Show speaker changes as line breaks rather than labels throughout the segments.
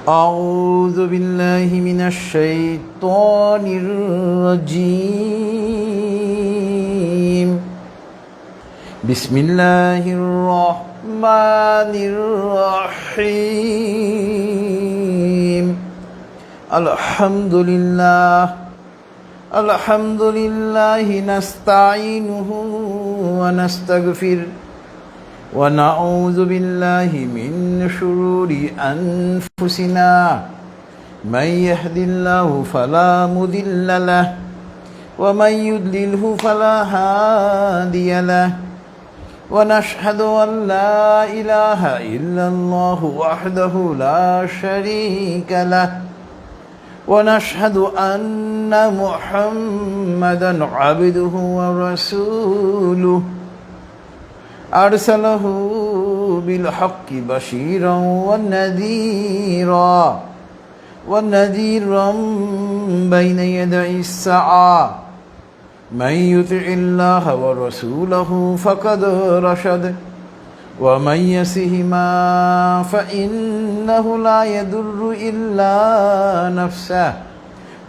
أعوذ بالله من الشيطان الرجيم بسم الله الرحمن الرحيم الحمد لله نستعينه ونستغفر ونعوذ بالله من شرور أنفسنا من يهد الله فلا مضل له ومن يضلله فلا هادي له ونشهد أن لا إله إلا الله وحده لا شريك له ونشهد أن محمدا عبده ورسوله أرسله بالحق بشيرا ونذيرا بين يدي الساعة من يطع الله ورسوله فقد رشد ومن يعصهما فإنه لا يضر إلا نفسه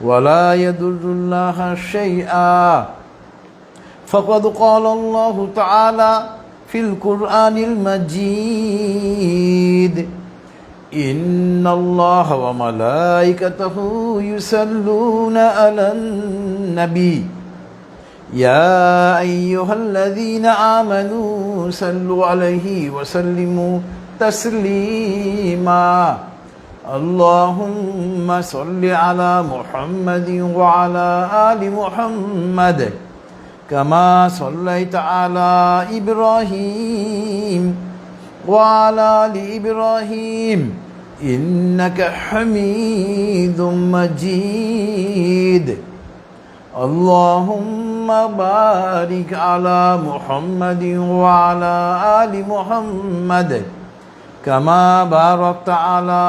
ولا يضر الله شيئا فقد قال الله تعالى في القرآن المجيد إن الله وملائكته يصلون على النبي يا أيها الذين آمنوا صلوا عليه وسلموا تسليما اللهم صل على محمد وعلى آل محمد كما صليت على إبراهيم وعلى آل إبراهيم إنك حميد مجيد اللهم بارك على محمد وعلى آل محمد كما باركت على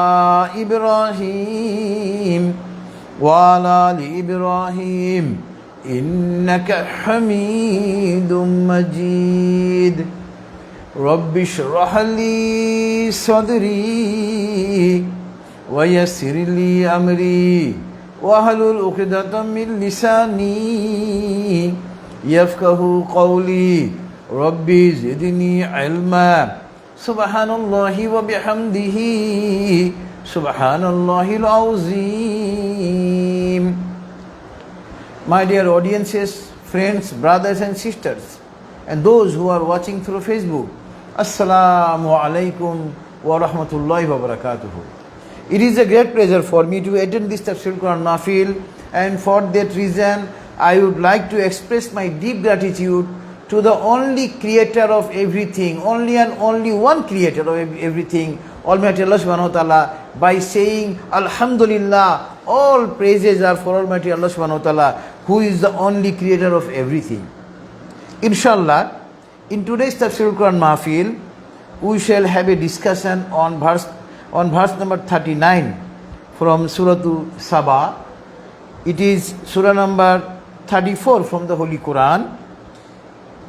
إبراهيم وعلى آل إبراهيم إنك حميد مجيد رب اشرح لي صدري ويسر لي أمري واحلل عقدة من لساني يفقه قولي ربي زدني علما سبحان الله وبحمده سبحان الله العظيم. My dear audiences, friends, brothers and sisters, and those who are watching through Facebook, Assalamu alaikum wa rahmatullahi wa barakatuhu. It is a great pleasure for me to attend this Tafsirul Qur'an Mahfil, and for that reason, I would like to express my deep gratitude to the only creator of everything, only and only one creator of everything, Almighty Allah subhanahu wa ta'ala, by saying Alhamdulillah, all praises are for Almighty Allah subhanahu wa ta'ala, who is the only creator of everything. Inshallah, in today's Tafsirul Qur'an Mahfil, we shall have a discussion on verse number 39 from Suratu Saba. It is surah number 34 from the Holy Qur'an,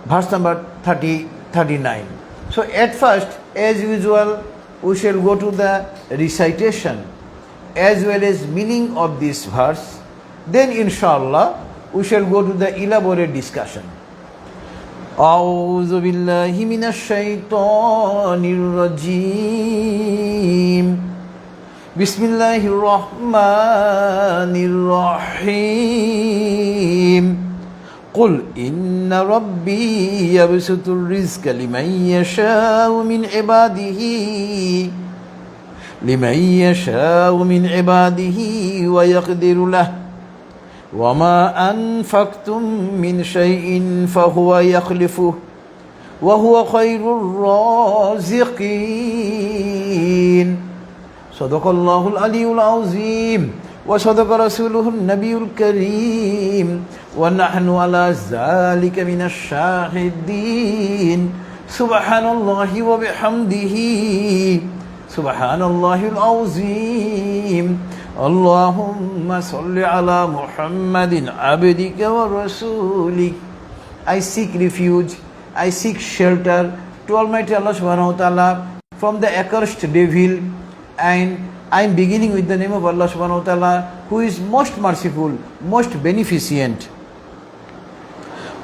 verse number 39. So at first, as usual, we shall go to the recitation as well as meaning of this verse. Then inshallah, we shall go to the elaborate discussion. أعوذ بالله من الشيطان الرجيم بسم الله الرحمن الرحيم قل إن ربي يبسط الرزق لمن يشاء من عباده ويقدر له وما أنفقتم من شيء فهو يخلفه وهو خير الرازقين صدق الله العلي العظيم وصدق رسوله النبي الكريم ونحن على ذلك من الشاهدين سبحان الله وبحمده سبحان الله العظيم اللهم صل على محمد عبدك ورسولك. I seek refuge, I seek shelter to Almighty Allah subhanahu wa ta'ala from the accursed devil, and I am beginning with the name of Allah subhanahu wa ta'ala, who is most merciful, most beneficent.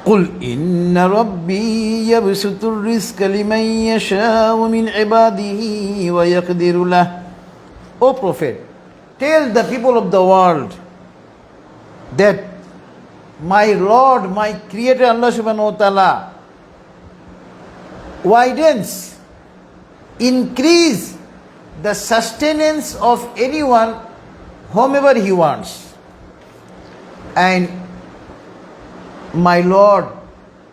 قُلْ إِنَّ رَبِّي يَبْسُطُ الرِّزْقَ لِمَنْ يَشَاءُ مِنْ عِبَادِهِ وَيَقْدِرُ لَهُ. O Prophet, tell the people of the world that my Lord, my Creator Allah subhanahu wa ta'ala widens, increase the sustenance of anyone, whomever He wants. And my Lord,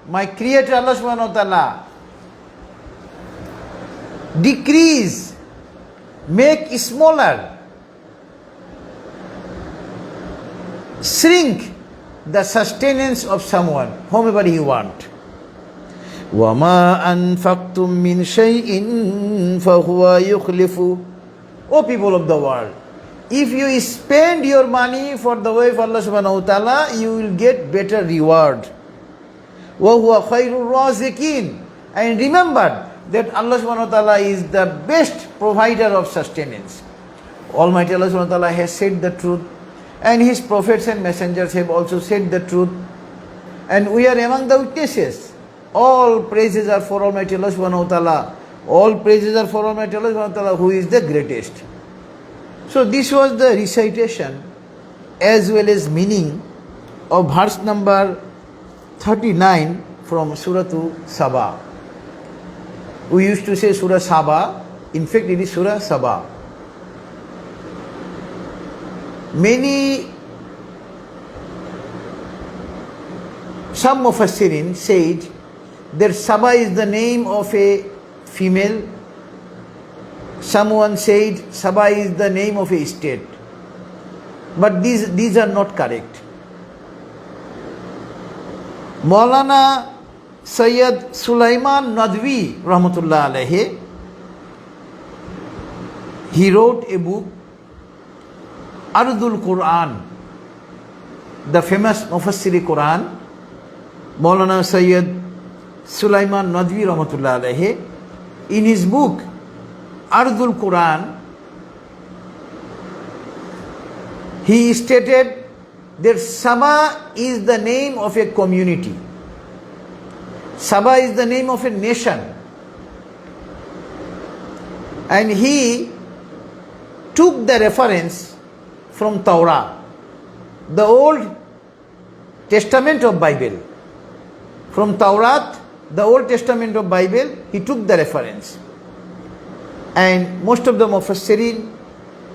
my Creator Allah subhanahu wa ta'ala decrease, make smaller, shrink the sustenance of someone, whomever He wants. وَمَا أَنفَقْتُم مِّن شَيْءٍ فَهُوَ يُخْلِفُ. O people of the world, if you spend your money for the way of Allah subhanahu wa ta'ala, you will get better reward. وَهُوَ خَيْرُ الرَّازِقِينَ. And remember that Allah subhanahu wa ta'ala is the best provider of sustenance. Almighty Allah subhanahu wa ta'ala has said the truth, and His prophets and messengers have also said the truth, and we are among the witnesses. All praises are for Almighty Allah subhanahu wa ta'ala. All praises are for Almighty Allah subhanahu wa ta'ala, who is the greatest. So this was the recitation as well as meaning of verse number 39 from Suratu Saba. We used to say Surah Saba. In fact, it is Surah Saba. Some Mufassirin said that Saba is the name of a female. Someone said Saba is the name of a state. But these are not correct. Maulana Sayyid Sulaiman Nadwi Rahmatullah alayhi, he wrote a book, Ardul Qur'an, the famous Mufassiri Qur'an. Maulana Sayyid Sulaiman Nadwi Rahmatullah alayhi, in his book Ardul Qur'an, he stated that Saba is the name of a community. Saba is the name of a nation. And he took the reference from Torah, the Old Testament of Bible. From Torah, the Old Testament of Bible, he took the reference. And most of the Mufassirin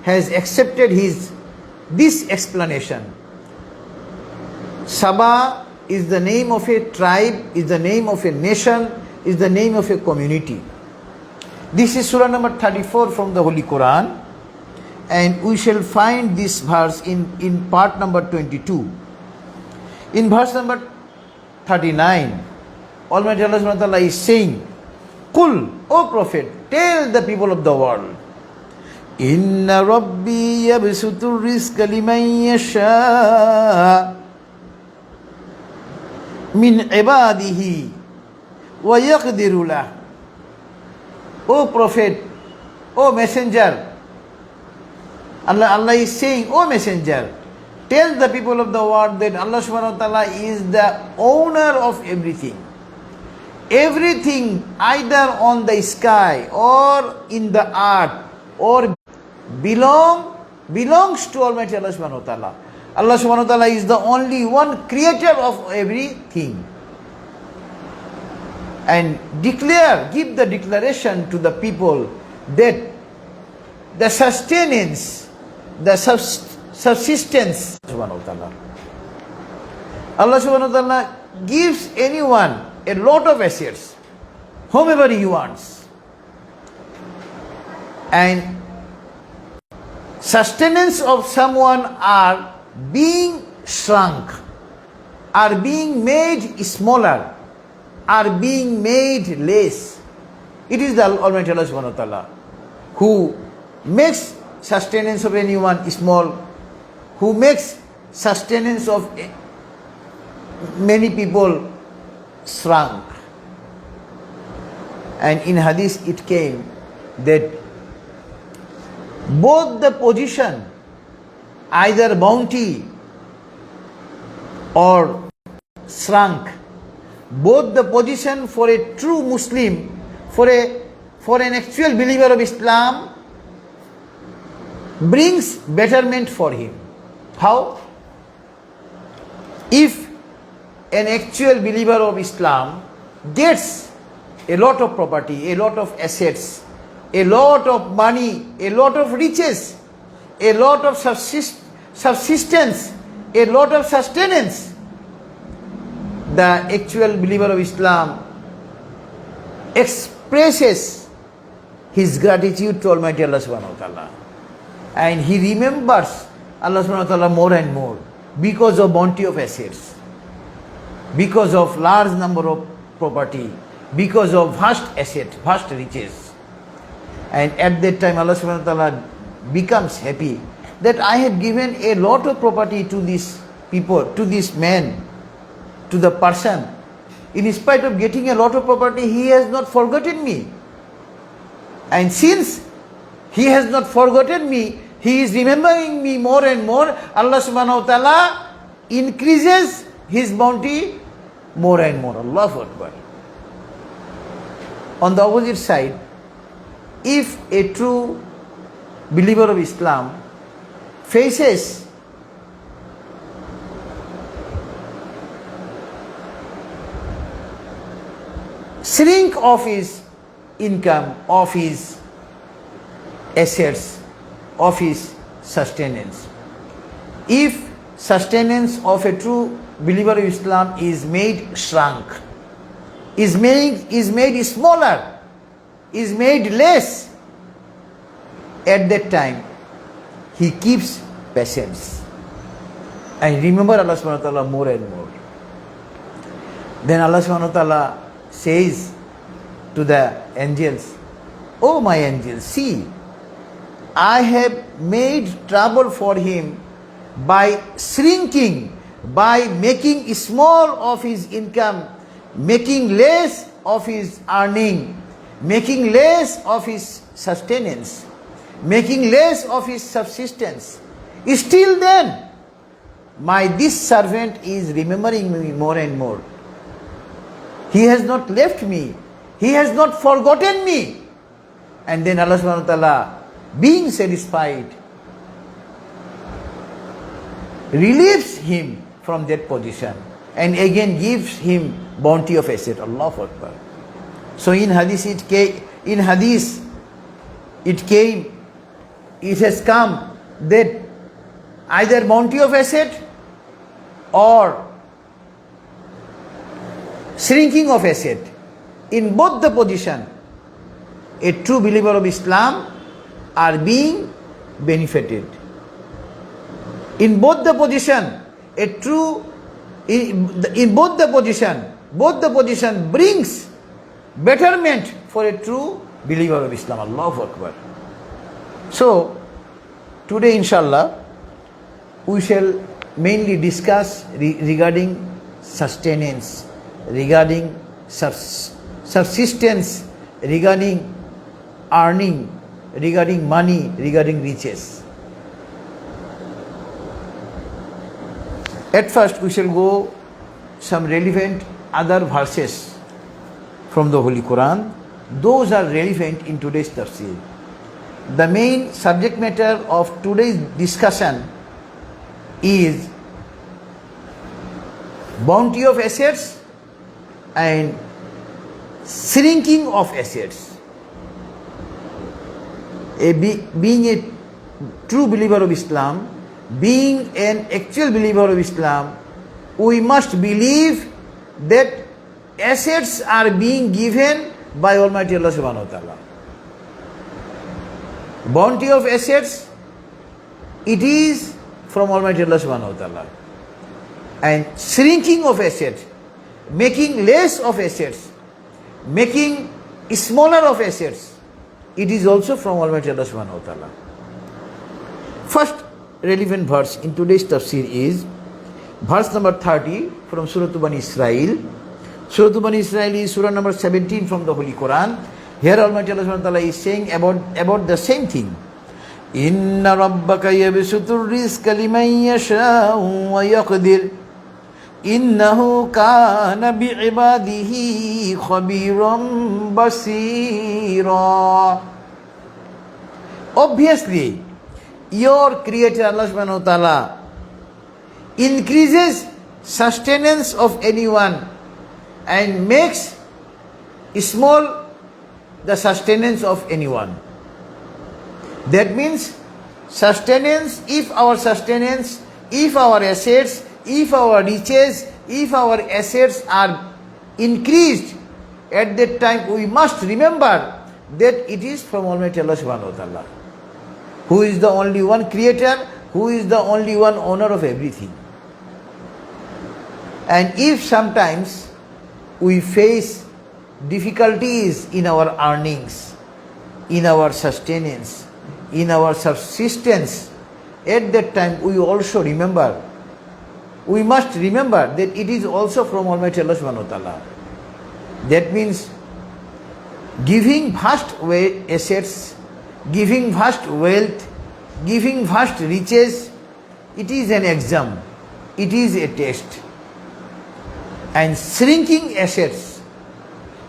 has accepted this explanation. Saba is the name of a tribe, is the name of a nation, is the name of a community. This is Surah number 34 from the Holy Quran, and we shall find this verse in part number 22. In verse number 39, Almighty Allah subhanahu wa ta'ala is saying, Qul, O Prophet, tell the people of the world, Inna Rabbi yabsutu rizqa liman yasha min ibadihi wa yaqdiru lah. O Prophet, O Messenger, Allah is saying, O Messenger, tell the people of the world that Allah subhanahu wa ta'ala is the owner of everything. Everything either on the sky or in the earth or belongs to Almighty Allah subhanahu wa ta'ala. Allah subhanahu wa ta'ala is the only one creator of everything. And give the declaration to the people that the sustenance, the subsistence, subhanahu wa ta'ala. Allah subhanahu wa ta'ala gives anyone a lot of assets, whomever He wants. And sustenance of someone are being shrunk, are being made smaller, are being made less. It is the Almighty Allah subhanahu wa ta'ala who makes sustenance of anyone small, who makes sustenance of many people shrunk. And in hadith it came that both the position, either bounty or shrunk, both the position for a true Muslim, for an actual believer of Islam, brings betterment for him. How? If an actual believer of Islam gets a lot of property, a lot of assets, a lot of money, a lot of riches, a lot of subsistence, a lot of sustenance, the actual believer of Islam expresses his gratitude to Almighty Allah subhanahu wa ta'ala. And he remembers Allah subhanahu wa ta'ala more and more because of bounty of assets, because of large number of property, because of vast asset, vast riches. And at that time Allah subhanahu wa ta'ala becomes happy that I had given a lot of property to these people, to this man, to the person. In spite of getting a lot of property, he has not forgotten me. And since he has not forgotten me, he is remembering me more and more. Allah subhanahu wa ta'ala increases his bounty more and more. Allahu Akbar. On the opposite side, if a true believer of Islam faces shrink of his income, of his assets, of his sustenance, if sustenance of a true believer of Islam is made shrunk, is made smaller, is made less, at that time he keeps patience and remember Allah subhanahu wa ta'ala more and more. Then Allah subhanahu wa ta'ala says to the angels, "Oh my angels, see, I have made trouble for him by shrinking, by making small of his income, making less of his earning, making less of his sustenance, making less of his subsistence. Still then, this servant is remembering me more and more. He has not left me. He has not forgotten me." And then Allah subhanahu wa ta'ala, being satisfied, relieves him from that position and again gives him bounty of asset. Allahu Akbar. So in hadith it has come that either bounty of asset or shrinking of asset, in both the position, a true believer of Islam are being benefited. In both the position, both the position brings betterment for a true believer of Islam. Allahu Akbar. So today inshallah we shall mainly discuss regarding sustenance, regarding subsistence, regarding earning, regarding money, regarding riches. At first we shall go some relevant other verses from the Holy Qur'an. Those are relevant in today's tafsir. The main subject matter of today's discussion is bounty of assets and shrinking of assets. Being a true believer of Islam, being an actual believer of Islam, we must believe that assets are being given by Almighty Allah subhanahu wa ta'ala. Bounty of assets, it is from Almighty Allah subhanahu wa ta'ala. And shrinking of assets, making less of assets, making smaller of assets, it is also from Almighty Allah subhanahu wa ta'ala. First relevant verse in today's tafsir is verse number 30 from Suratu Bani Israel. Suratu Bani Israel is surah number 17 from the Holy Quran. Here Almighty Allah subhanahu wa ta'ala is saying about the same thing. Inna rabbaka yabsutur rizqa liman yasha'u wa yaqdir. Innahu kana bi'ibadihi khabiran basira. Obviously, your Creator Allah subhanahu wa ta'ala increases sustenance of anyone and makes small the sustenance of anyone. That means sustenance, if our assets, if our riches, if our assets are increased, at that time we must remember that it is from Almighty Allah subhanahu wa ta'ala, who is the only one creator, who is the only one owner of everything. And if sometimes we face difficulties in our earnings, in our sustenance, in our subsistence, at that time we also remember, we must remember that it is also from Almighty Allah subhanahu wa ta'ala. That means giving vast assets, giving vast wealth, giving vast riches, it is an exam, it is a test. And shrinking assets,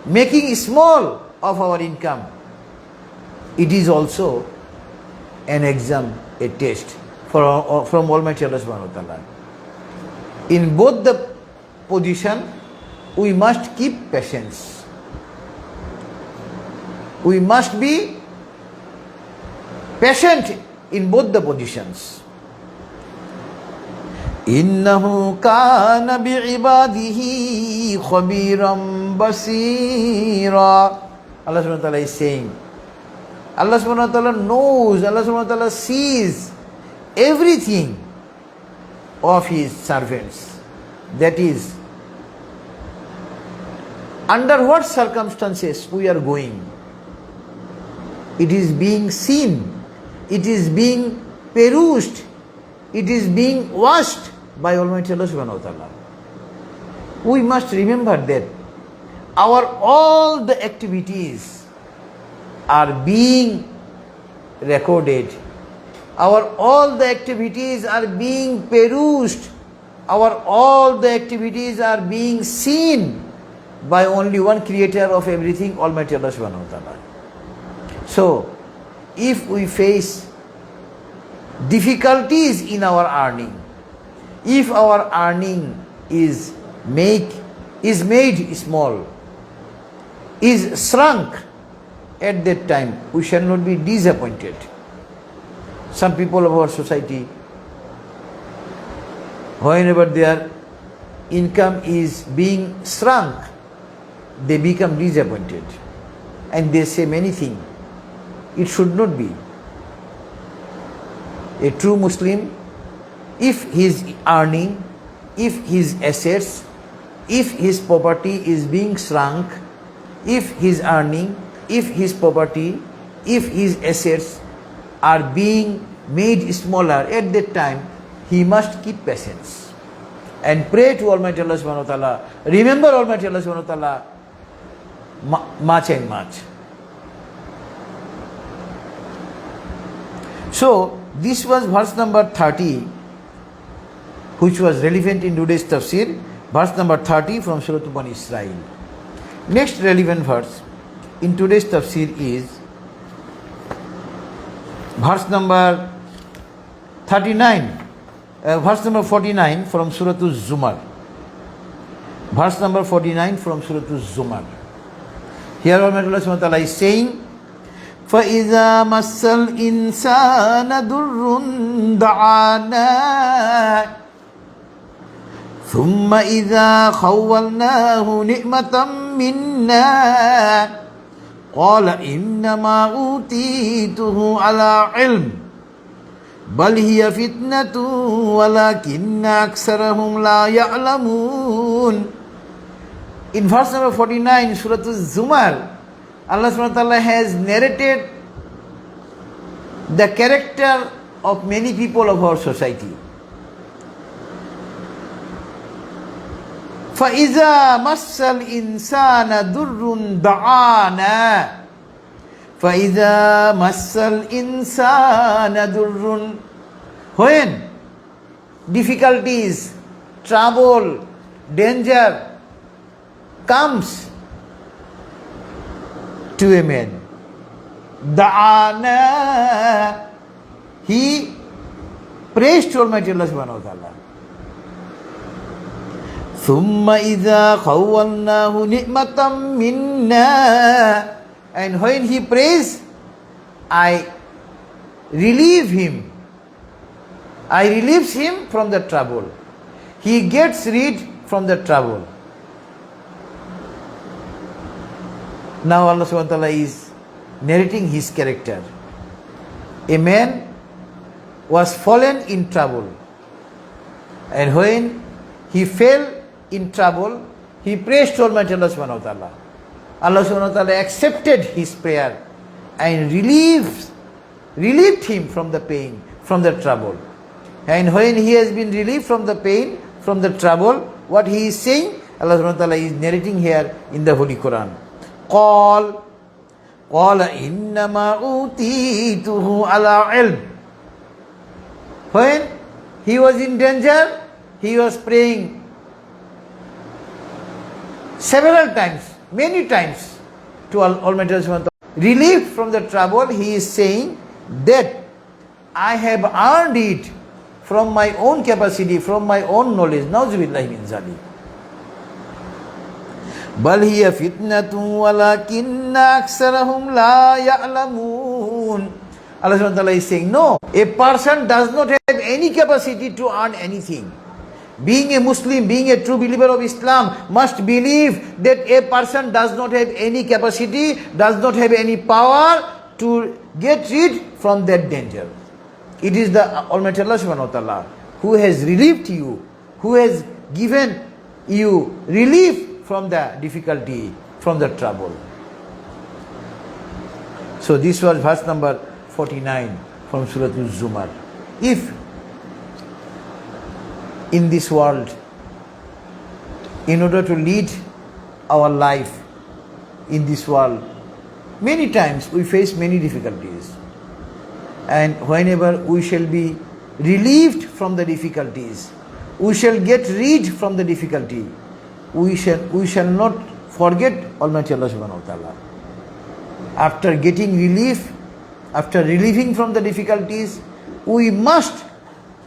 making small of our income, it is also an exam, a test from Almighty Allah subhanahu wa ta'ala. In both the position, we must keep patience. We must be patient in both the positions. Innahu kana bi'ibadihi khabiran basira. Allah subhanahu wa ta'ala is saying, Allah subhanahu wa ta'ala knows, Allah subhanahu wa ta'ala sees everything of His servants. That is, under what circumstances we are going, it is being seen, it is being perused, it is being watched by Almighty Allah subhanahu wa ta'ala. We must remember that all the activities are being recorded, all the activities are being perused, all the activities are being seen by only one creator of everything, Almighty Allah subhanahu wa ta'ala. So, if we face difficulties in our earning, if our earning is made small, is shrunk, at that time we shall not be disappointed. Some people of our society, whenever their income is being shrunk, they become disappointed and they say many things. It should not be. A true Muslim, if his earning, if his assets, if his property is being shrunk, if his earning, if his property, if his assets are being made smaller, at that time he must keep patience and pray to Almighty Allah subhanahu wa ta'ala. Remember Almighty Allah subhanahu wa ta'ala much and much. So, this was verse number 30, which was relevant in today's tafsir, verse number 30 from Suratu Bani Israel. Next relevant verse in today's tafsir is verse number 39, verse number 49 from Suratu Zumar. Verse number 49 from Suratu Zumar. Here Almighty Allah subhanahu wa ta'ala is saying, فَإِذَا مَسَّ الْإِنسَانَ دُرٌّ دَعَانَا ثُمَّ إِذَا خَوَّلْنَاهُ نِعْمَةً مِنَّا قَالَ إِنَّمَا أُوتِيتُهُ عَلَى عِلْمٍ بَلْ هِيَ فِتْنَةٌ وَلَكِنَّ أَكْثَرَهُمْ لَا يَعْلَمُونَ. In verse number 49, Suratu Zumar, Allah subhanahu wa ta'ala has narrated the character of many people of our society. فَإِذَا مَسَّ الْإِنسَانَ دُرٌّ دَعَانَا. فَإِذَا مَسَّ الْإِنسَانَ ضُرٌّ. When difficulties, trouble, danger comes to a man, da'ana, he prays to Almighty Allah subhanahu wa ta'ala. ثُمَّ إِذَا خَوَّلْنَاهُ نِعْمَةً مِنَّا. And when he prays, I relieve him. I relieves him from the trouble. He gets rid from the trouble. Now Allah subhanahu wa ta'ala is narrating his character. A man was fallen in trouble, and when he fell in trouble, he prays to Almighty Allah subhanahu wa ta'ala. Allah subhanahu wa ta'ala accepted his prayer and relieved him from the pain, from the trouble. And when he has been relieved from the pain, from the trouble, what he is saying, Allah subhanahu wa ta'ala is narrating here in the Holy Qur'an. قال إنما أوتيته على علم. When he was in danger, he was praying several times, many times to Almighty Allah subhanahu wa ta'ala. Relieved from the trouble, he is saying that I have earned it from my own capacity, from my own knowledge. Nauzubillahi min zalik. بل هي فتنة ولكن أكثرهم لا يعلمون. Allah subhanahu wa ta'ala is saying, no, a person does not have any capacity to earn anything. Being a Muslim, being a true believer of Islam, must believe that a person does not have any capacity, does not have any power to get rid from that danger. It is the Almighty Allah subhanahu wa ta'ala who has relieved you, who has given you relief from the difficulty, from the trouble. So this was verse number 49 from Suratu Zumar. If in this world, in order to lead our life in this world, many times we face many difficulties, and whenever we shall be relieved from the difficulties, we shall get rid from the difficulty, we shall not forget Almighty Allah subhanahu wa ta'ala. After getting relief, after relieving from the difficulties, we must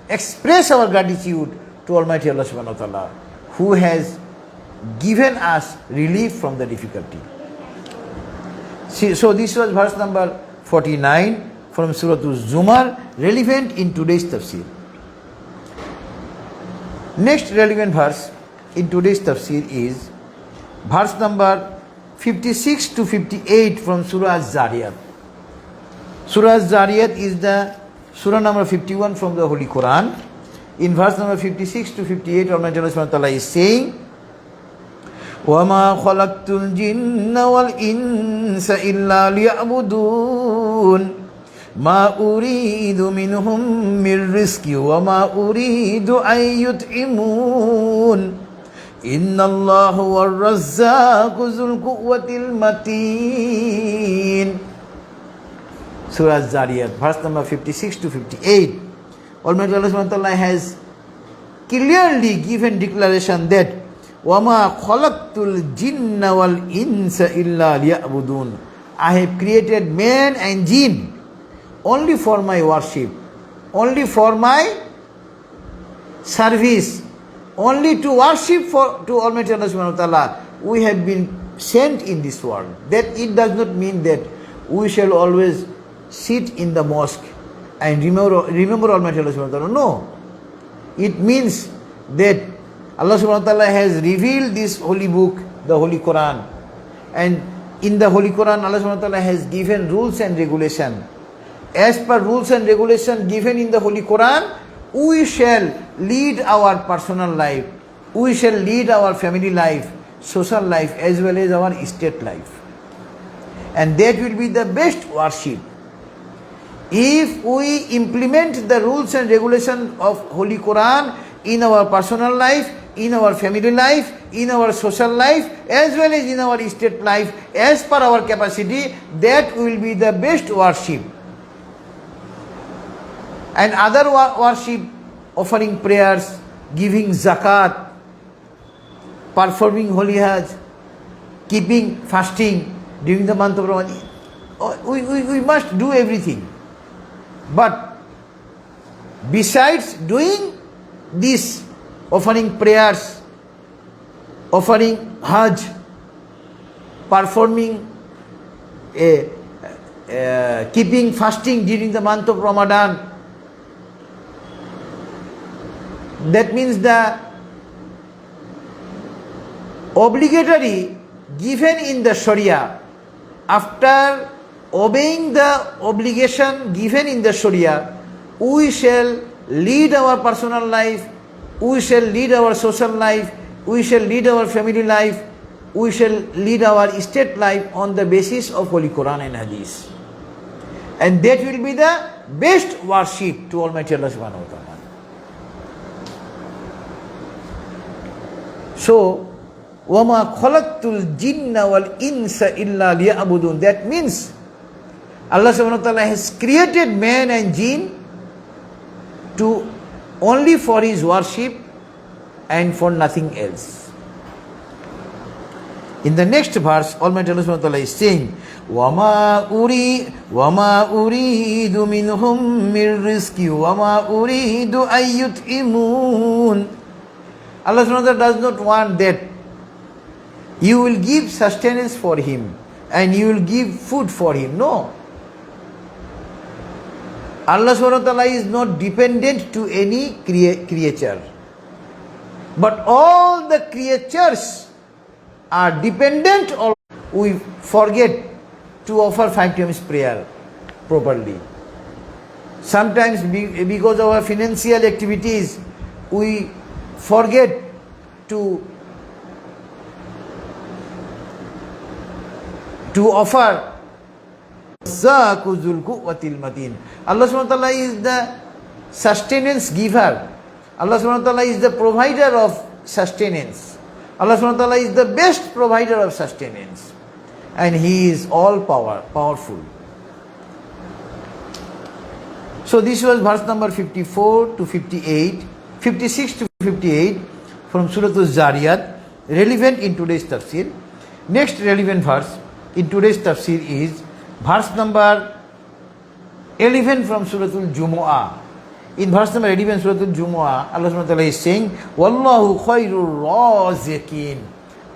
express our gratitude to Almighty Allah subhanahu wa ta'ala, who has given us relief from the difficulty. See, so this was verse number 49 from Suratu Zumar, relevant in today's tafsir. Next relevant verse in today's tafsir is verse number 56 to 58 from Surah Zariyat. Surah Zariyat is the surah number 51 from the Holy Quran. In verse number 56 to 58, Almighty Allah subhanahu wa ta'ala is saying, وَمَا خَلَقْتُ الْجِنَّ وَالْإِنسَ إِلَّا لِيَعْبُدُونَ مَا أُرِيدُ مِنْهُمْ مِنْ رِزْقٍ وَمَا أُرِيدُ أَنْ يُطْعِمُونَ إِنَّ اللَّهَ هُوَ الرَّزَّاقُ ذُو الْقُوَّةِ الْمَتِينُ. Surah Zariyat, verse number 56 to 58. Almighty Allah subhanahu wa ta'ala has clearly given declaration that وَمَا خَلَقْتُ الْجِنَّ وَالْإِنسَ إِلَّا لِيَعْبُدُونَ. I have created man and jinn only for my worship, only for my service, only to worship to Almighty Allah subhanahu wa ta'ala. We have been sent in this world. That it does not mean that we shall always sit in the mosque and remember Almighty Allah subhanahu wa ta'ala. No. It means that Allah subhanahu wa ta'ala has revealed this holy book, the Holy Quran. And in the Holy Quran, Allah subhanahu wa ta'ala has given rules and regulation. As per rules and regulation given in the Holy Quran, we shall lead our personal life, we shall lead our family life, social life, as well as our state life. And that will be the best worship. If we implement the rules and regulation of Holy Quran in our personal life, in our family life, in our social life, as well as in our state life, as per our capacity, that will be the best worship. And other worship, offering prayers, giving zakat, performing holy hajj, keeping fasting during the month of Ramadan, we must do everything. But besides doing this, offering prayers, offering hajj, performing keeping fasting during the month of Ramadan, that means the obligatory given in the Sharia. After obeying the obligation given in the Sharia, we shall lead our personal life, we shall lead our social life, we shall lead our family life, we shall lead our state life on the basis of Holy Qur'an and Hadith. And that will be the best worship to Almighty Allah subhanahu wa ta'ala. So, وَمَا خَلَقْتُ الْجِنَّ وَالْإِنسَ إِلَّا لِيَعْبُدُونَ. That means Allah subhanahu wa ta'ala has created man and jinn to only for his worship and for nothing else. In the next verse, Almighty Allah subhanahu wa ta'ala is saying, وَمَا أُرِيدُ مِنْهُمْ مِنْ رِزْقٍ وَمَا أُرِيدُ أَن يُطْعِمُونَ. Allah subhanahu wa ta'ala does not want that you will give sustenance for him and you will give food for him. No. Allah subhanahu wa ta'ala is not dependent to any creature. But all the creatures are dependent on. We forget to offer 5 times prayer properly. Sometimes because of our financial activities, we forget to offer. Allah subhanahu wa ta'ala is the sustenance giver. Allah subhanahu wa ta'ala is the provider of sustenance. Allah subhanahu wa ta'ala is the best provider of sustenance. And He is all powerful. So this was verse number 54 to 58, 56 to 58 from Suratu Zariyat, relevant in today's tafsir. Next relevant verse in today's tafsir is verse number 11 from Suratul Jumu'ah. In verse number 11 Suratul Jumu'ah, Allah subhanahu wa ta'ala is saying, Wallahu khairur raziqin.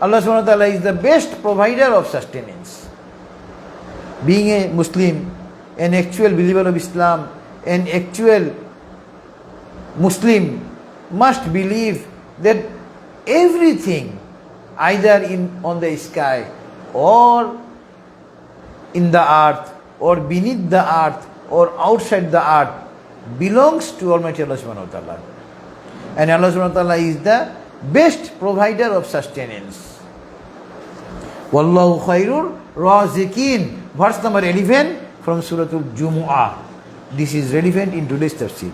Allah subhanahu wa ta'ala is the best provider of sustenance. Being a Muslim, an actual believer of Islam, an actual Muslim must believe that everything, either on the sky or in the earth or beneath the earth or outside the earth, belongs to Almighty Allah subhanahu wa ta'ala. And Allah subhanahu wa ta'ala is the best provider of sustenance. Wallahu khairur raziqin. Verse number 11 from Suratul Jumu'ah. This is relevant in today's tafsir.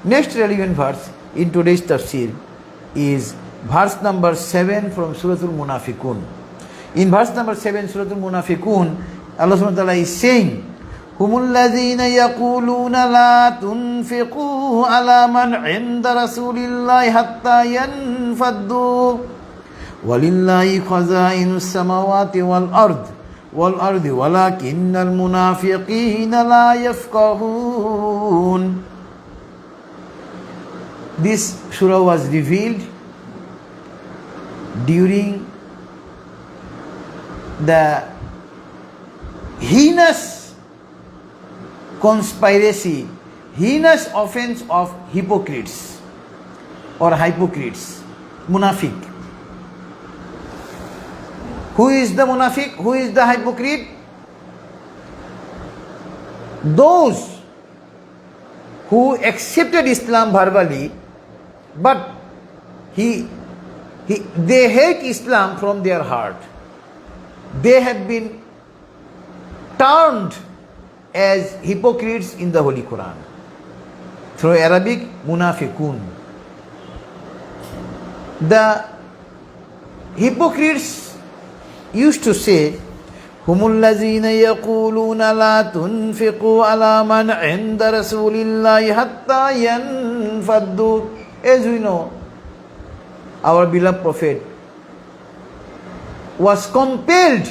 Next relevant verse in today's tafsir is verse number 7 from Suratul Munafiqun. In verse number 7, Suratul Munafiqun, Allah subhanahu wa ta'ala is saying, هم الذين يقولون لا تنفقوا على من عند رسول الله حتى ينفضوا ولله خزائن السماوات والأرض ولكن المنافقين لا يفقهون. This surah was revealed during the heinous conspiracy, heinous offense of hypocrites or hypocrites, munafiq. Who is the munafiq? Who is the hypocrite? Those who accepted Islam verbally, but they hate Islam from their heart. They have been termed as hypocrites in the Holy Qur'an. Through Arabic, munafiqun. The hypocrites used to say, هم الذين يقولون لا تنفقوا على من عند رسول الله حتى ينفضوا. As we know, our beloved Prophet was compelled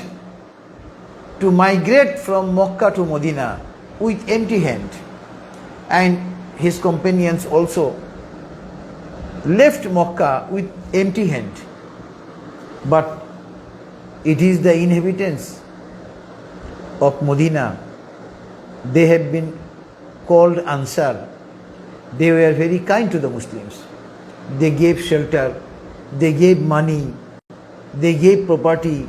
to migrate from Mecca to Medina with empty hand, and his companions also left Mecca with empty hand. But it is the inhabitants of Medina, they have been called Ansar. They were very kind to the Muslims. They gave shelter, they gave money, they gave property.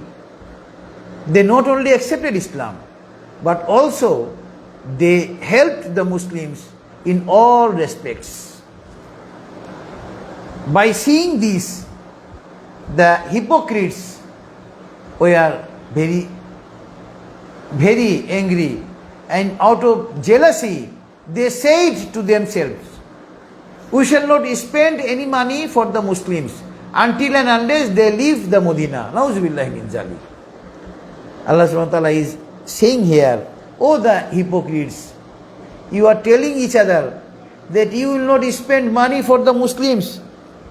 They not only accepted Islam, but also they helped the Muslims in all respects. By seeing this, the hypocrites were very angry, and out of jealousy they said to themselves, we shall not spend any money for the Muslims until and unless they leave the Medina. Nauzubillahi min zalik. Allah subhanahu wa ta'ala is saying here, oh the hypocrites, you are telling each other that you will not spend money for the Muslims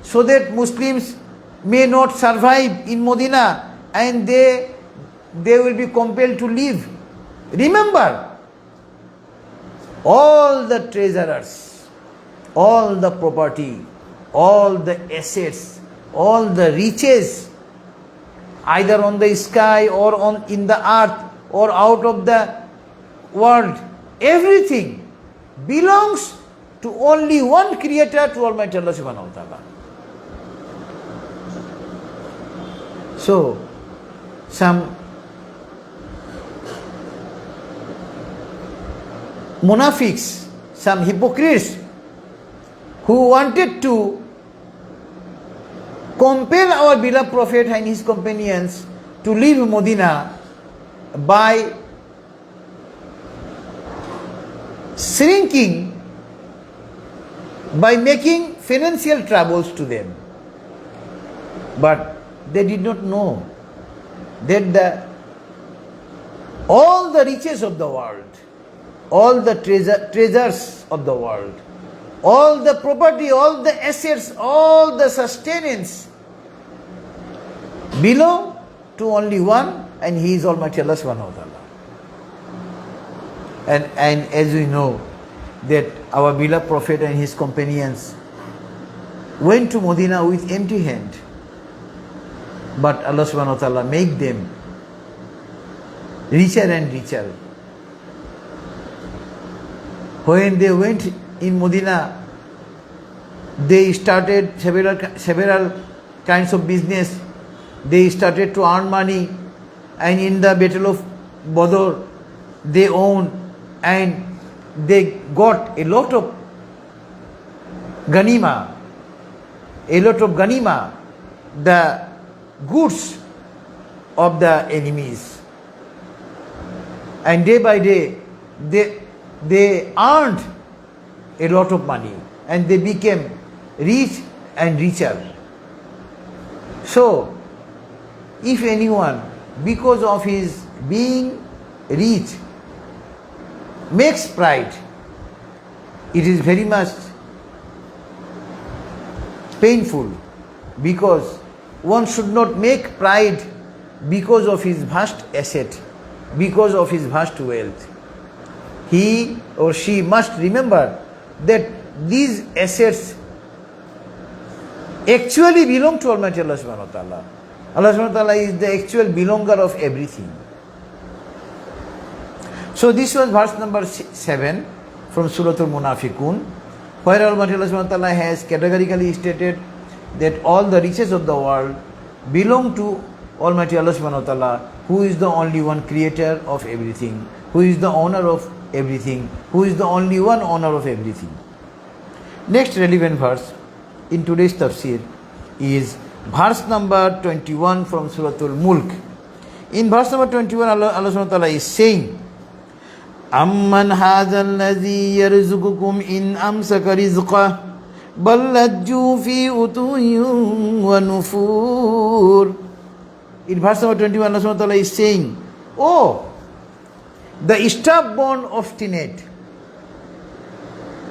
so that Muslims may not survive in Medina and they will be compelled to leave. Remember, all the treasurers, all the property, all the assets, all the riches, either on the sky or in the earth or out of the world, everything belongs to only one Creator, to Almighty Allah subhanahu wa ta'ala. So, some munafiqs, some hypocrites who wanted to compel our beloved Prophet and his companions to leave Medina by shrinking, by making financial troubles to them. But they did not know that all the riches of the world, all the treasures of the world, all the property, all the assets, all the sustenance belong to only one, and he is Almighty Allah subhanahu wa ta'ala. And as we know that our beloved Prophet and his companions went to Medina with empty hand, but Allah subhanahu wa ta'ala made them richer and richer. When they went in Medina, they started several kinds of business. They started to earn money, and in the Battle of Badr, they owned and they got a lot of ganima, the goods of the enemies. And day by day, they earned a lot of money and they became rich and richer. So, if anyone, because of his being rich, makes pride, it is very much painful, because one should not make pride because of his vast asset, because of his vast wealth. He or she must remember that these assets actually belong to Almighty Allah subhanahu wa ta'ala. Allah subhanahu wa ta'ala is the actual belonger of everything. So this was verse number 7 from Suratu Munafiqun, where Almighty Allah subhanahu wa ta'ala has categorically stated that all the riches of the world belong to Almighty Allah subhanahu wa ta'ala, who is the only one creator of everything, who is the owner of everything, who is the only one owner of everything. Next relevant verse in today's tafsir is verse number 21 from Suratul Mulk. In verse number 21, Allah subhanahu wa ta'ala is saying, Amman hadha alladhi yarzuqukum in amsaka rizqah بل لجوا في عتو ونفور. In verse number 21, Allah subhanahu wa ta'ala is saying, oh, the stubborn obstinate.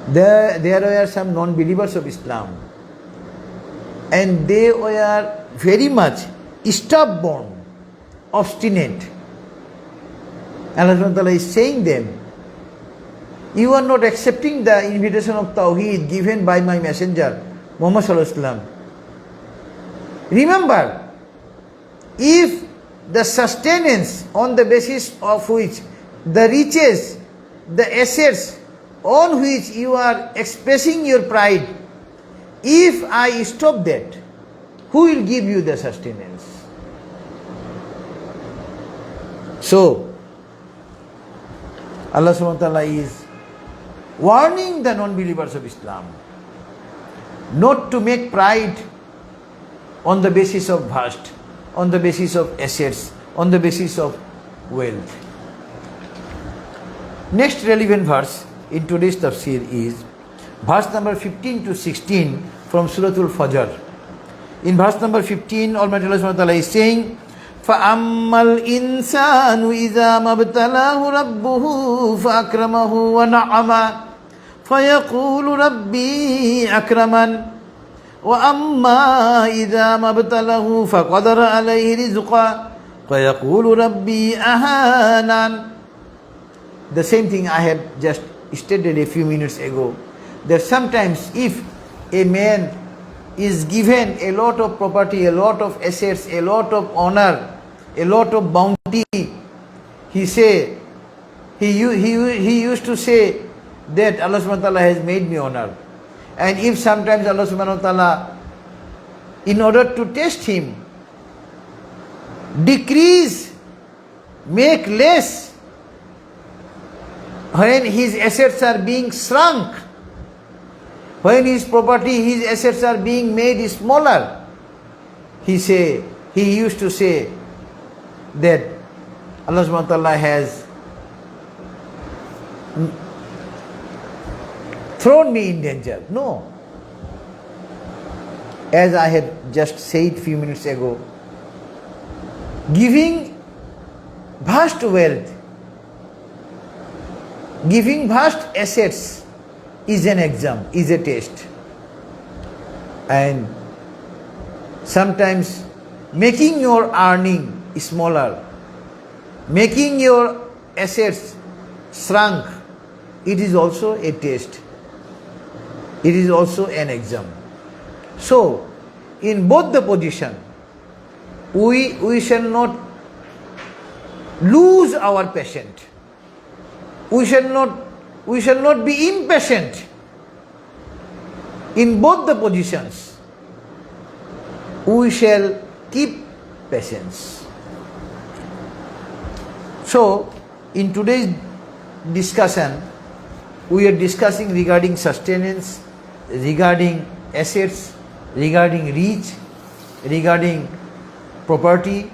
There were some non-believers of Islam, and they were very much stubborn, obstinate. Allah subhanahu wa ta'ala is saying them, you are not accepting the invitation of Tawheed given by my messenger, Muhammad sallallahu alaihi wasallam. Remember, if the sustenance on the basis of which the riches, the assets on which you are expressing your pride, if I stop that, who will give you the sustenance? So, Allah subhanahu wa ta'ala is warning the non-believers of Islam not to make pride on the basis of vast, on the basis of assets, on the basis of wealth. Next relevant verse in today's tafsir is verse number 15 to 16 from Suratu Fajr. In verse number 15, Almighty Allah subhanahu wa ta'ala is saying, فَأَمَّا الْإِنسَانُ إِذَا مَبْتَلَاهُ رَبُّهُ فَأَكْرَمَهُ وَنَعَمَهُ فَيَقُولُ رَبِّي أَكْرَمَنِ وَأَمَّا إِذَا مَبْتَلَاهُ فَقَدَرَ عَلَيْهِ رِزْقَهُ فَيَقُولُ رَبِّي أَهَانَنِ. The same thing I have just stated a few minutes ago, that sometimes if a man is given a lot of property, a lot of assets, a lot of honor, a lot of bounty, he used to say that Allah subhanahu wa ta'ala has made me honor. And if sometimes Allah subhanahu wa ta'ala, in order to test him, decrease, make less, when his assets are being shrunk, when his property, his assets are being made smaller, he used to say that Allah subhanahu wa ta'ala has thrown me in danger. No. As I had just said few minutes ago, giving vast wealth, giving vast assets is an exam, is a test. And sometimes making your earning smaller, making your assets shrunk, it is also a test. It is also an exam. So, in both the position, we shall not lose our patience. We shall not be impatient. In both the positions, we shall keep patience. So, in today's discussion, we are discussing regarding sustenance, regarding assets, regarding reach, regarding property,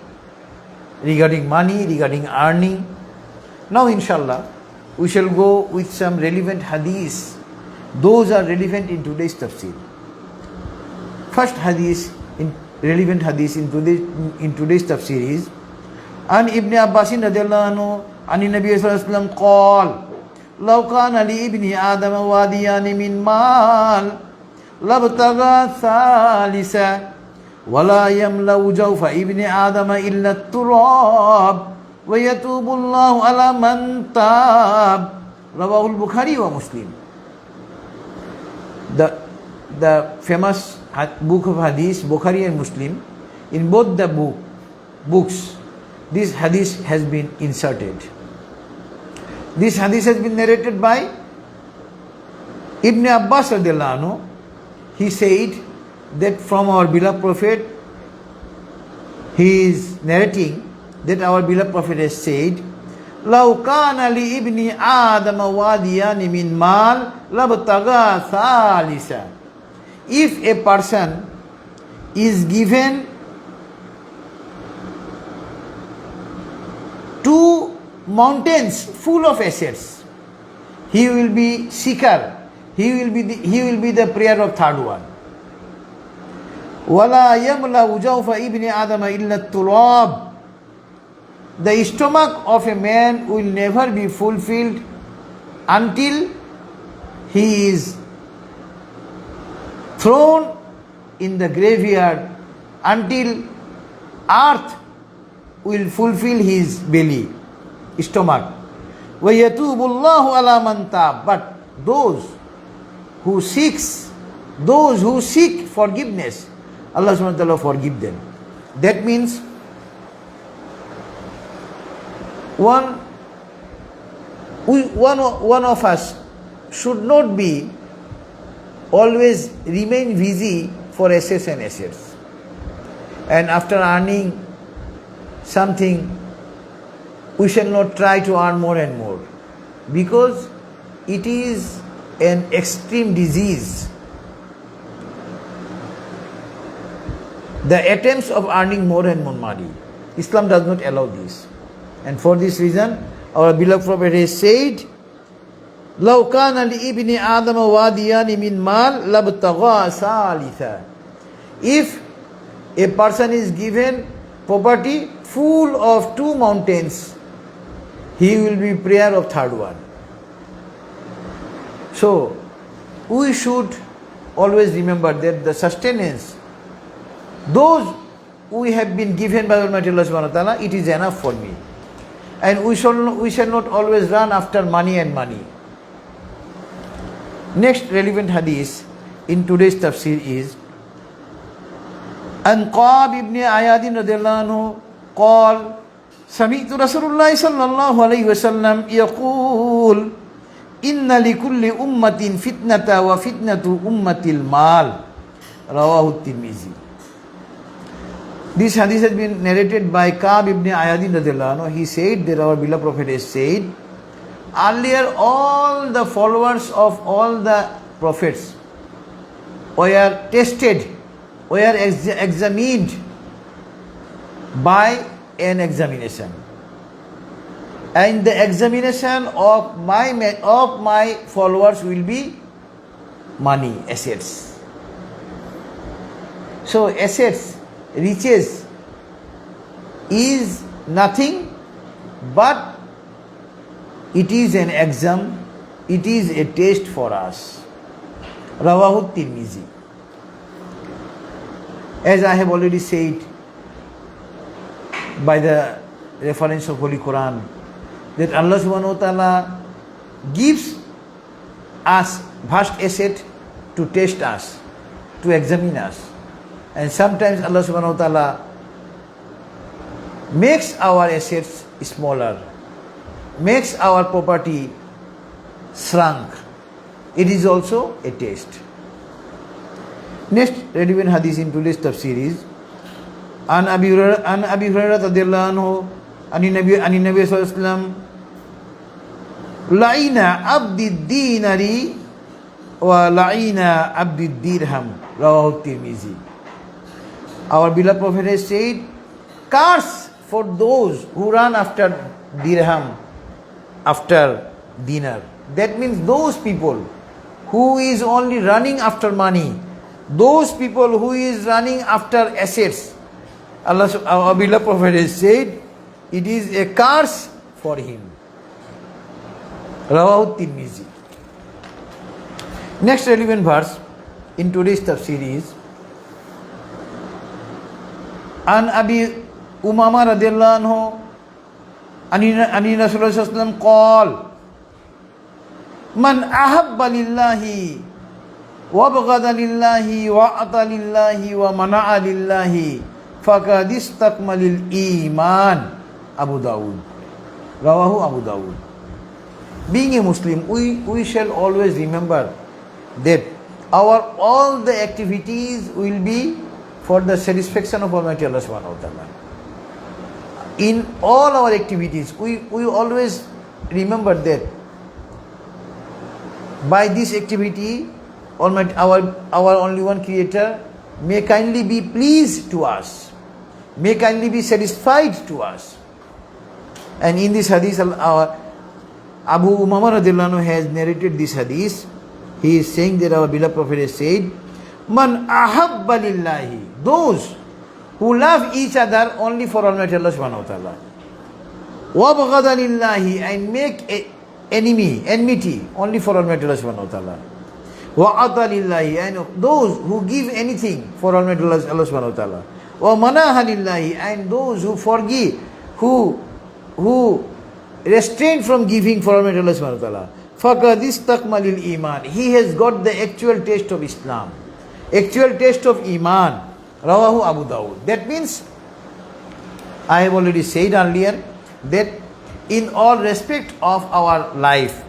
regarding money, regarding earning. Now, inshallah, we shall go with some relevant hadiths. Those are relevant in today's tafsir. First relevant hadith in today's tafsir is An Ibn Abbasin radiallahu anhu An Nabi sallallahu alaihi wasallam qala law kana li ibni Adam wadiyan min mal labtagha thalitha wala yamlau jawfa ibni Adam illa at-turab wa yatubu Allahu ala man tab. Rawahu al-Bukhari wa Muslim. The famous book of hadith, Bukhari and Muslim, in both the books, this hadith has been inserted. This hadith has been narrated by Ibn Abbas radiallahu anhu. He said that from our beloved Prophet, he is narrating that our beloved Prophet has said, لو كان لابن آدم واديان من مال لابتغى ثالثا. If a person is given two mountains full of assets, he will be seeker, he will be the prayer of third one. وَلَا يَمْلَأُ جَوْفَ إِبْنِ آدَمَ إِلَّا التُّرَابِ. The stomach of a man will never be fulfilled until he is thrown in the graveyard, until earth will fulfill his belly, stomach. وَيَتُوبُ اللَّهُ عَلَى مَنْ تَابَ. But those who seek forgiveness, Allah subhanahu wa ta'ala forgive them. That means one of us should not be always remain busy for assets and assets. And after earning something, we shall not try to earn more and more, because it is an extreme disease. The attempts of earning more and more money. Islam does not allow this. And for this reason, our beloved Prophet has said, لَوْ كَانَ لِإِبْنِ آدَمَ وَادِيَانِ مِنْ مَالٍ لَبْتَغَى ثَالِثًا. If a person is given property full of two mountains, he will be prayer of third one. So, we should always remember that the sustenance, those we have been given by Almighty Allah subhanahu wa ta'ala, it is enough for me. And we shall not always run after money and money. Next relevant hadith in today's tafsir is An Qab ibn Ayat radhiyallahu anhu قال سمعت رسول الله صلى الله عليه وسلم يقول إن لكل أمة فتنة وفتنة أمة المال. رواه الترمذي. This hadith has been narrated by Qab ibn Ayat radhiyallahu anhu. He said that our beloved Prophet has said, earlier all the followers of all the prophets were tested, were examined by an examination. And the examination of my followers will be money, assets. So assets, riches is nothing but it is an exam, it is a test for us. Rawahu Tirmizi. As I have already said, by the reference of Holy Qur'an, that Allah subhanahu wa ta'ala gives us vast asset to test us, to examine us. And sometimes Allah subhanahu wa ta'ala makes our assets smaller, makes our property shrunk. It is also a test. Next relevant hadith in today's tafsir is An Abi Hurairah radhiyallahu anhu Ani Nabi sallallahu alaihi wasallam La'ina abdi dinari wa la'ina abdi dirham. Rawahu Tirmizi. Our beloved Prophet has said, curse for those who run after dirham, after dinar. That means those people who is only running after money, those people who is running after assets. Allah, our beloved Prophet has said, it is a curse for him. Rawahu Tirmizi. Next relevant verse in today's tafsir is An Abi Umama radhiyallahu anhu Ani Rasulullah sallallahu alaihi wasallam qala Man ahabba lillahi wa abghada lillahi wa ata lillahi wa mana'a lillahi faqad istakmalil iman. Abu Dawud. Rawahu Abu Dawud. Being a Muslim, we shall always remember that all the activities will be for the satisfaction of Almighty Allah subhanahu wa ta'ala. In all our activities, we always remember that by this activity, Almighty, our only one Creator may kindly be pleased to us, may kindly be satisfied to us. And in this hadith, our Abu Umama radhiyallahu anhu has narrated this hadith he is saying that our beloved Prophet has said, Man ahabba lillahi, those who love each other only for Almighty Allah subhanahu wa ta'ala. Wabghada lillahi, and make enmity only for Almighty Allah subhanahu wa ta'ala. Wa'ata lillahi, and those who give anything for Almighty Allah subhanahu wa ta'ala. Wa manaha lillahi, and those who forgive, who restrain from giving for Almighty Allah subhanahu wa ta'ala. Faqad istakmalil iman, he has got the actual taste of Islam, actual taste of iman. Rawahu Abu Dawud. That means, I have already said earlier that in all respect of our life,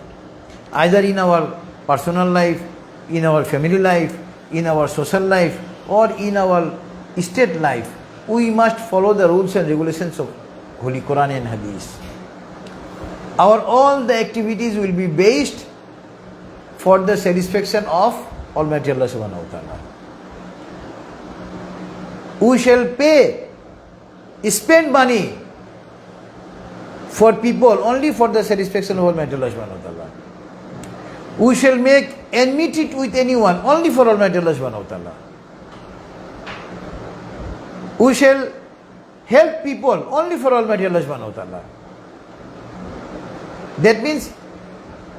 either in our personal life, in our family life, in our social life, or in our state life, we must follow the rules and regulations of Holy Qur'an and Hadith. All the activities will be based for the satisfaction of Almighty Allah subhanahu wa ta'ala. We shall spend money for people only for the satisfaction of Almighty Allah subhanahu wa ta'ala. We shall make enmity with anyone only for Almighty Allah subhanahu wa ta'ala. We shall help people only for Almighty Allah subhanahu wa ta'ala. That means,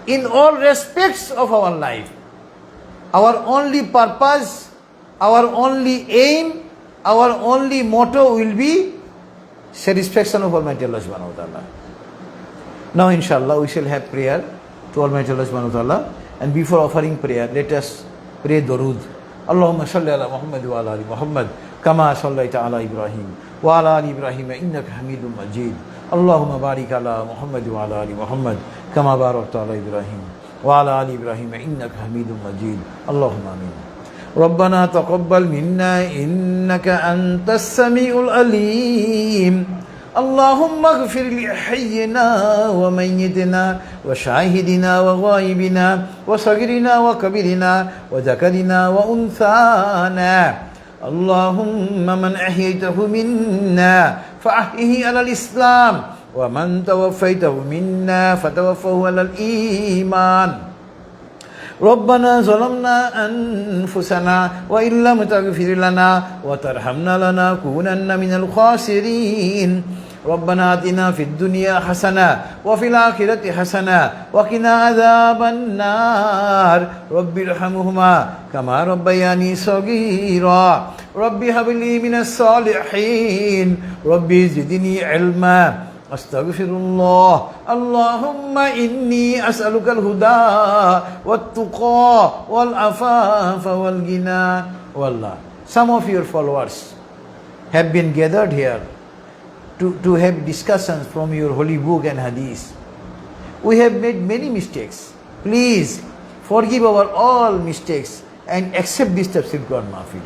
in all respects of our life, our only purpose, our only aim, our only motto will be satisfaction of Almighty Allah subhanahu wa ta'ala. Now inshallah we shall have prayer to Almighty Allah subhanahu wa ta'ala, and before offering prayer, let us pray Durood. Allahumma salli ala Muhammad wa ala ali Muhammad kama sallaita ala Ibrahim wa ala ali Ibrahim innaka Hamidum Majid. Allahumma barik ala Muhammad wa ala ali Muhammad kama barakta ala Ibrahim wa ala ali Ibrahim innaka Hamidum Majid. Allahumma amin. ربنا تقبل منا إنك أنت السميع العليم اللهم اغفر لحينا وميتنا وشاهدنا وغائبنا وصغيرنا وكبيرنا وذكرنا وأنثانا اللهم من أحييته منا فأحيه على الإسلام ومن توفيته منا فتوفه على الإيمان ربنا ظلمنا أنفسنا وإن لم تغفر لنا وترحمنا لنكونن من الخاسرين ربنا آتنا في الدنيا حسنة وفي الآخرة حسنة وقنا عذاب النار رب ارحمهما كما ربياني صغيرا رب هب لي من الصالحين رب زدني علما أستغفر الله اللهم إني أسألك الهدى والتقى والعفاف والغنى والله. Some of your followers have been gathered here to have discussions from your holy book and hadith. We have made many mistakes. Please forgive our all mistakes and accept this Tafsirul Mahfil.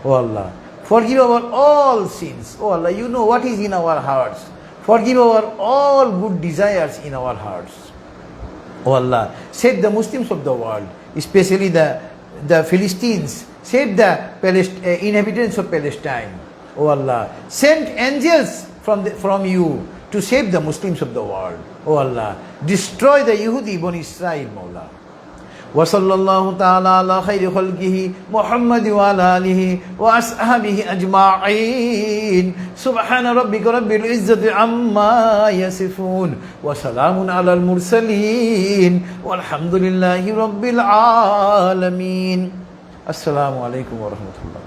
Oh Allah, forgive our all sins. Oh Allah, you know what is in our hearts. Forgive our all good desires in our hearts. Oh Allah, save the Muslims of the world, especially the Philistines. Save the inhabitants of Palestine. Oh Allah, send angels from you to save the Muslims of the world. Oh Allah, destroy the Yehudi Ibn Israel, Mawla. وصلى الله تعالى على خير خلقه محمد وعلى آله وأصحابه أجمعين سبحان ربك رب العزة عما يصفون وسلام على المرسلين والحمد لله رب العالمين. السلام عليكم ورحمة الله.